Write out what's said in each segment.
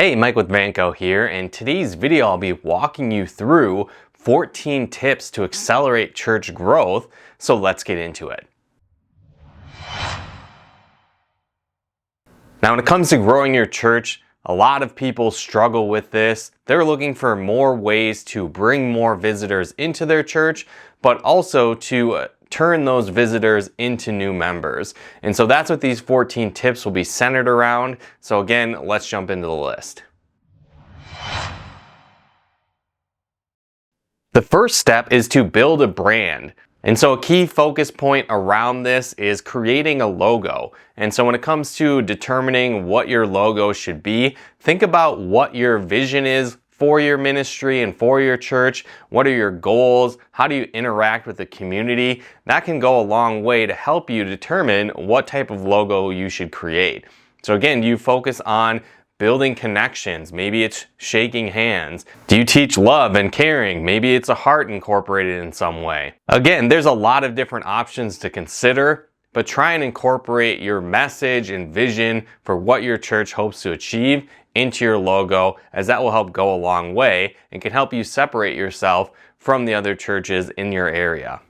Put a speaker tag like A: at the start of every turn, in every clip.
A: Hey, Mike with Vanco here, and today's video I'll be walking you through 14 tips to accelerate church growth, so let's get into it. Now when it comes to growing your church, a lot of people struggle with this. They're looking for more ways to bring more visitors into their church, but also to turn those visitors into new members. And so that's what these 14 tips will be centered around. So again, let's jump into the list. The first step is to build a brand. And so a key focus point around this is creating a logo. And so when it comes to determining what your logo should be, think about what your vision is for your ministry and for your church. What are your goals? How do you interact with the community? That can go a long way to help you determine what type of logo you should create. So again, do you focus on building connections? Maybe it's shaking hands. Do you teach love and caring? Maybe it's a heart incorporated in some way. Again, there's a lot of different options to consider, but try and incorporate your message and vision for what your church hopes to achieve into your logo, as that will help go a long way and can help you separate yourself from the other churches in your area.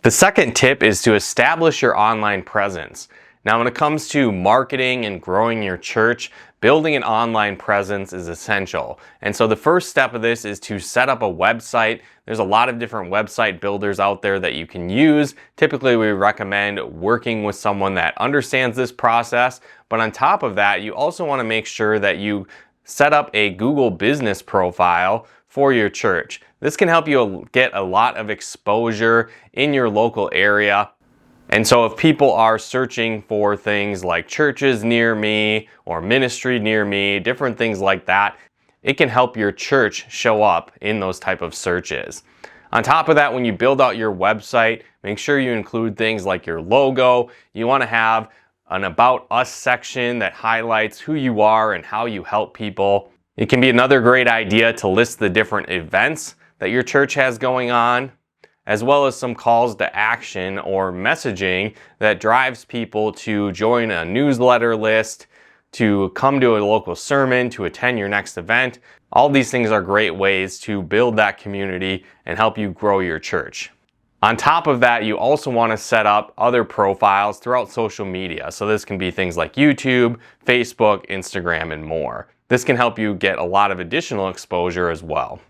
A: The second tip is to establish your online presence. Now when it comes to marketing and growing your church, building an online presence is essential. And so the first step of this is to set up a website. There's a lot of different website builders out there that you can use. Typically we recommend working with someone that understands this process. But on top of that, you also want to make sure that you set up a Google business profile for your church. This can help you get a lot of exposure in your local area. And so if people are searching for things like churches near me or ministry near me, different things like that, it can help your church show up in those type of searches. On top of that, when you build out your website, make sure you include things like your logo. You want to have an About Us section that highlights who you are and how you help people. It can be another great idea to list the different events that your church has going on, as well as some calls to action or messaging that drives people to join a newsletter list, to come to a local sermon, to attend your next event. All these things are great ways to build that community and help you grow your church. On top of that, you also want to set up other profiles throughout social media. So this can be things like YouTube, Facebook, Instagram, and more. This can help you get a lot of additional exposure as well.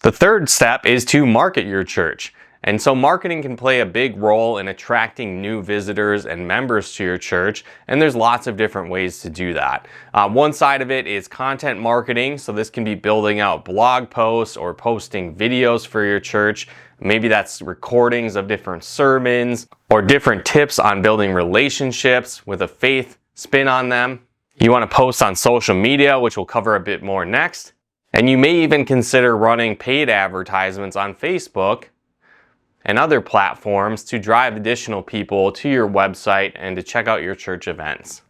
A: The third step is to market your church. And so marketing can play a big role in attracting new visitors and members to your church, and there's lots of different ways to do that. One side of it is content marketing, so this can be building out blog posts or posting videos for your church. Maybe that's recordings of different sermons or different tips on building relationships with a faith spin on them. You want to post on social media, which we'll cover a bit more next. And you may even consider running paid advertisements on Facebook and other platforms to drive additional people to your website and to check out your church events.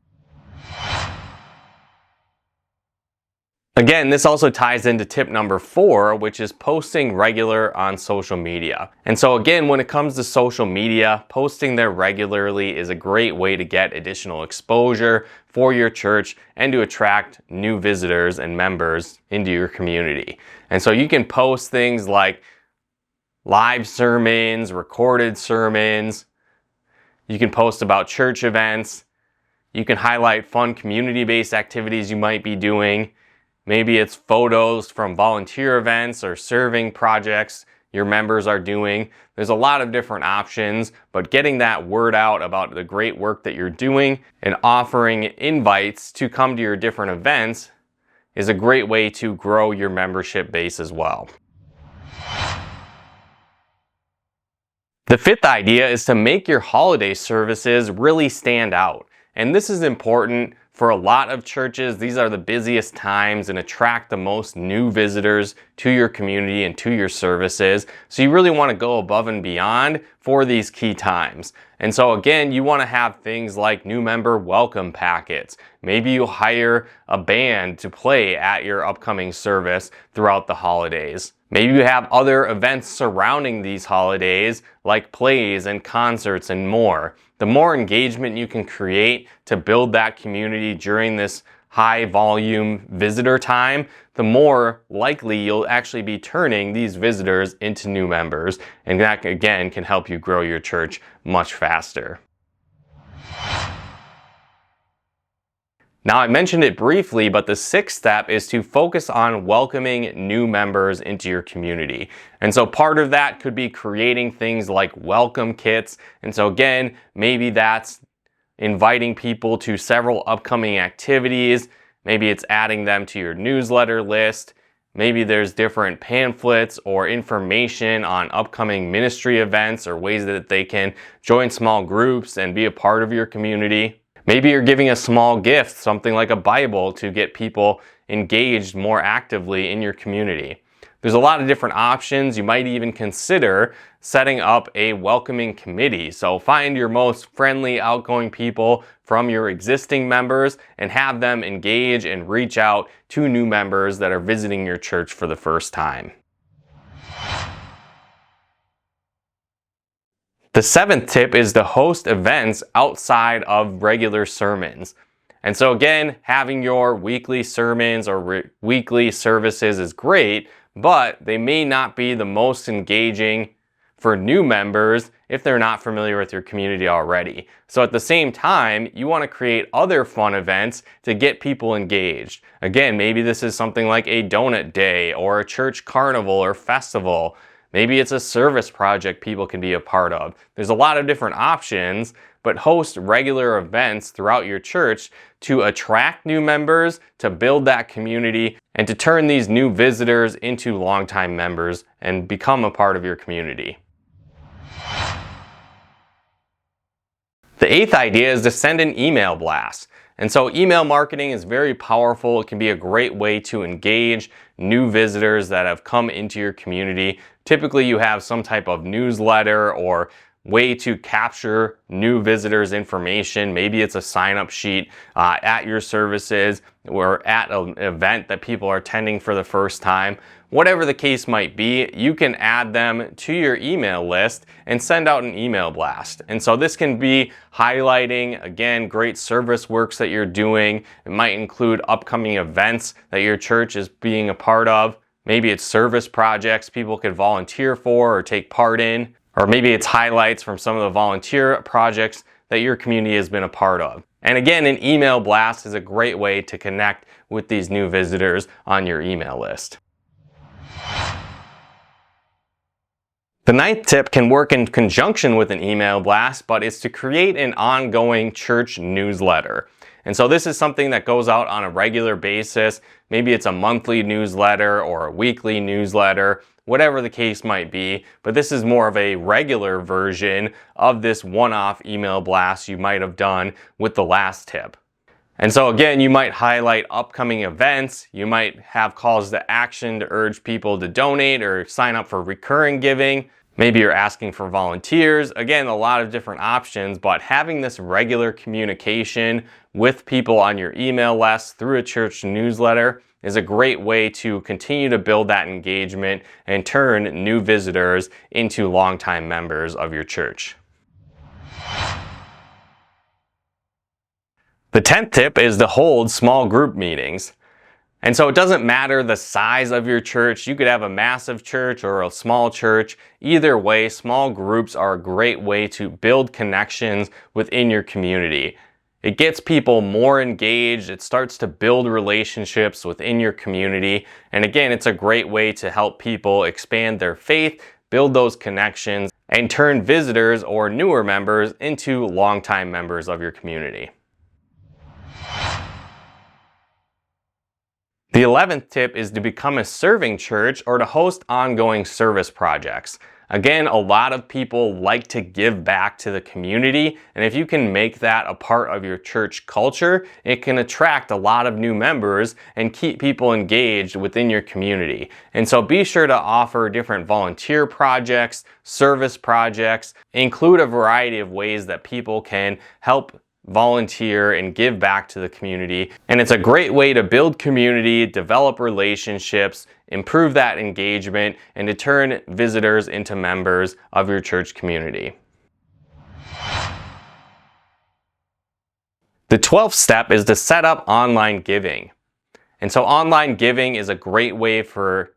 A: Again, this also ties into tip number 4, which is posting regular on social media. And so again, when it comes to social media, posting there regularly is a great way to get additional exposure for your church and to attract new visitors and members into your community. And so you can post things like live sermons, recorded sermons. You can post about church events. You can highlight fun community-based activities you might be doing. Maybe it's photos from volunteer events or serving projects your members are doing. There's a lot of different options, but getting that word out about the great work that you're doing and offering invites to come to your different events is a great way to grow your membership base as well. The fifth idea is to make your holiday services really stand out. And this is important for a lot of churches. These are the busiest times and attract the most new visitors to your community and to your services. So you really want to go above and beyond for these key times. And so again, you want to have things like new member welcome packets. Maybe you hire a band to play at your upcoming service throughout the holidays. Maybe you have other events surrounding these holidays like plays and concerts and more. The more engagement you can create to build that community during this high volume visitor time, the more likely you'll actually be turning these visitors into new members. And that again can help you grow your church much faster. Now, I mentioned it briefly, but the sixth step is to focus on welcoming new members into your community. And so part of that could be creating things like welcome kits. And so again, maybe that's inviting people to several upcoming activities. Maybe it's adding them to your newsletter list. Maybe there's different pamphlets or information on upcoming ministry events or ways that they can join small groups and be a part of your community. Maybe you're giving a small gift, something like a Bible, to get people engaged more actively in your community. There's a lot of different options. You might even consider setting up a welcoming committee. So find your most friendly, outgoing people from your existing members and have them engage and reach out to new members that are visiting your church for the first time. The seventh tip is to host events outside of regular sermons. And so again, having your weekly sermons or weekly services is great, but they may not be the most engaging for new members if they're not familiar with your community already. So at the same time, you want to create other fun events to get people engaged. Again, maybe this is something like a donut day or a church carnival or festival. Maybe it's a service project people can be a part of. There's a lot of different options, but host regular events throughout your church to attract new members, to build that community, and to turn these new visitors into longtime members and become a part of your community. The eighth idea is to send an email blast. And so email marketing is very powerful. It can be a great way to engage new visitors that have come into your community. Typically you have some type of newsletter or way to capture new visitors' information. Maybe it's a sign-up sheet at your services or at an event that people are attending for the first time. Whatever the case might be, you can add them to your email list and send out an email blast. And so this can be highlighting, again, great service works that you're doing. It might include upcoming events that your church is being a part of. Maybe it's service projects people could volunteer for or take part in. Or maybe it's highlights from some of the volunteer projects that your community has been a part of. And again, an email blast is a great way to connect with these new visitors on your email list. The ninth tip can work in conjunction with an email blast, but it's to create an ongoing church newsletter. And so this is something that goes out on a regular basis. Maybe it's a monthly newsletter or a weekly newsletter, whatever the case might be. But this is more of a regular version of this one-off email blast you might have done with the last tip. And so again, you might highlight upcoming events. You might have calls to action to urge people to donate or sign up for recurring giving. Maybe you're asking for volunteers. Again, a lot of different options, but having this regular communication with people on your email list through a church newsletter is a great way to continue to build that engagement and turn new visitors into longtime members of your church. The 10th tip is to hold small group meetings. And so it doesn't matter the size of your church. You could have a massive church or a small church. Either way, small groups are a great way to build connections within your community. It gets people more engaged. It starts to build relationships within your community. And again, it's a great way to help people expand their faith, build those connections, and turn visitors or newer members into longtime members of your community. The 11th tip is to become a serving church or to host ongoing service projects. Again, a lot of people like to give back to the community, and if you can make that a part of your church culture, it can attract a lot of new members and keep people engaged within your community. And so be sure to offer different volunteer projects, service projects, include a variety of ways that people can help volunteer and give back to the community. And it's a great way to build community, develop relationships, improve that engagement, and to turn visitors into members of your church community. The 12th step is to set up online giving. And so online giving is a great way for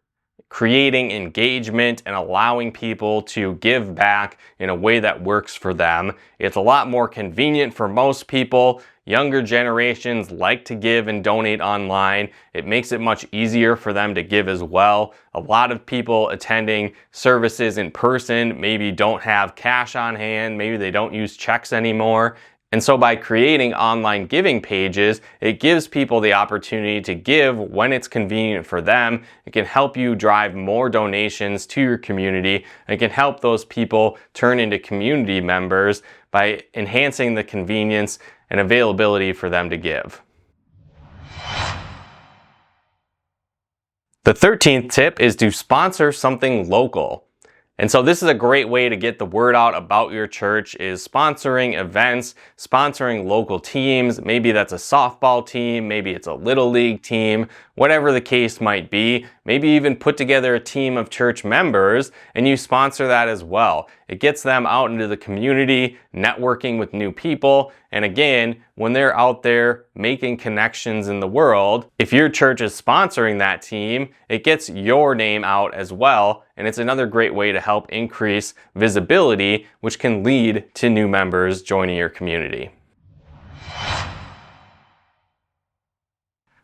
A: creating engagement and allowing people to give back in a way that works for them. It's a lot more convenient for most people. Younger generations like to give and donate online. It makes it much easier for them to give as well. A lot of people attending services in person maybe don't have cash on hand, maybe they don't use checks anymore. And so by creating online giving pages, it gives people the opportunity to give when it's convenient for them. It can help you drive more donations to your community. It can help those people turn into community members by enhancing the convenience and availability for them to give. The 13th tip is to sponsor something local. And so this is a great way to get the word out about your church, is sponsoring events, sponsoring local teams. Maybe that's a softball team, maybe it's a little league team, whatever the case might be. Maybe even put together a team of church members and you sponsor that as well. It gets them out into the community, networking with new people. And again, when they're out there making connections in the world, if your church is sponsoring that team, it gets your name out as well. And it's another great way to help increase visibility, which can lead to new members joining your community.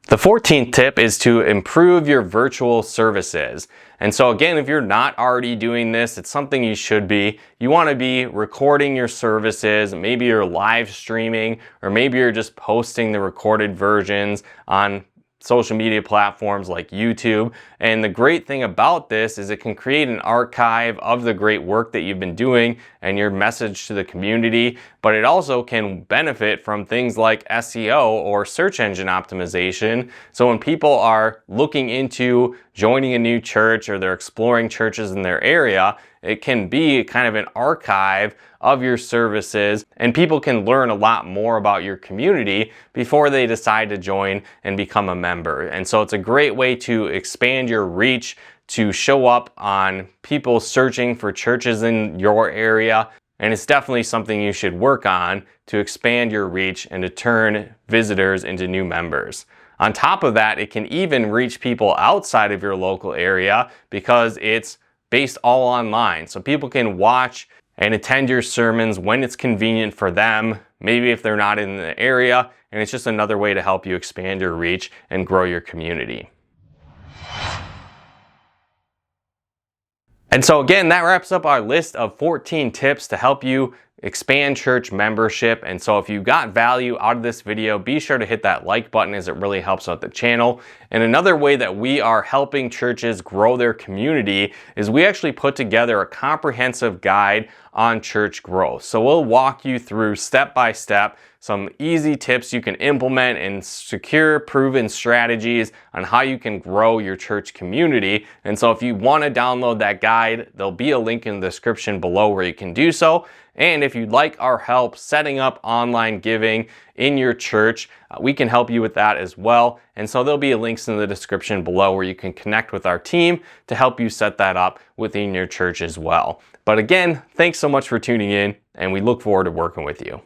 A: The 14th tip is to improve your virtual services. And so again, if you're not already doing this, it's something you should be. You want to be recording your services. Maybe you're live streaming, or maybe you're just posting the recorded versions on social media platforms like YouTube. And the great thing about this is it can create an archive of the great work that you've been doing and your message to the community, but it also can benefit from things like SEO or search engine optimization. So when people are looking into joining a new church or they're exploring churches in their area, it can be kind of an archive of your services, and people can learn a lot more about your community before they decide to join and become a member. And so it's a great way to expand your reach, to show up on people searching for churches in your area. And it's definitely something you should work on to expand your reach and to turn visitors into new members. On top of that, it can even reach people outside of your local area because it's based all online. So people can watch and attend your sermons when it's convenient for them, maybe if they're not in the area, and it's just another way to help you expand your reach and grow your community. And so again, that wraps up our list of 14 tips to help you expand church membership. And so if you got value out of this video, be sure to hit that like button, as it really helps out the channel. And another way that we are helping churches grow their community is we actually put together a comprehensive guide on church growth. So we'll walk you through step by step some easy tips you can implement and secure proven strategies on how you can grow your church community. And so if you want to download that guide, there'll be a link in the description below where you can do so. And if you'd like our help setting up online giving in your church, we can help you with that as well. And so there'll be links in the description below where you can connect with our team to help you set that up within your church as well. But again, thanks so much for tuning in, and we look forward to working with you.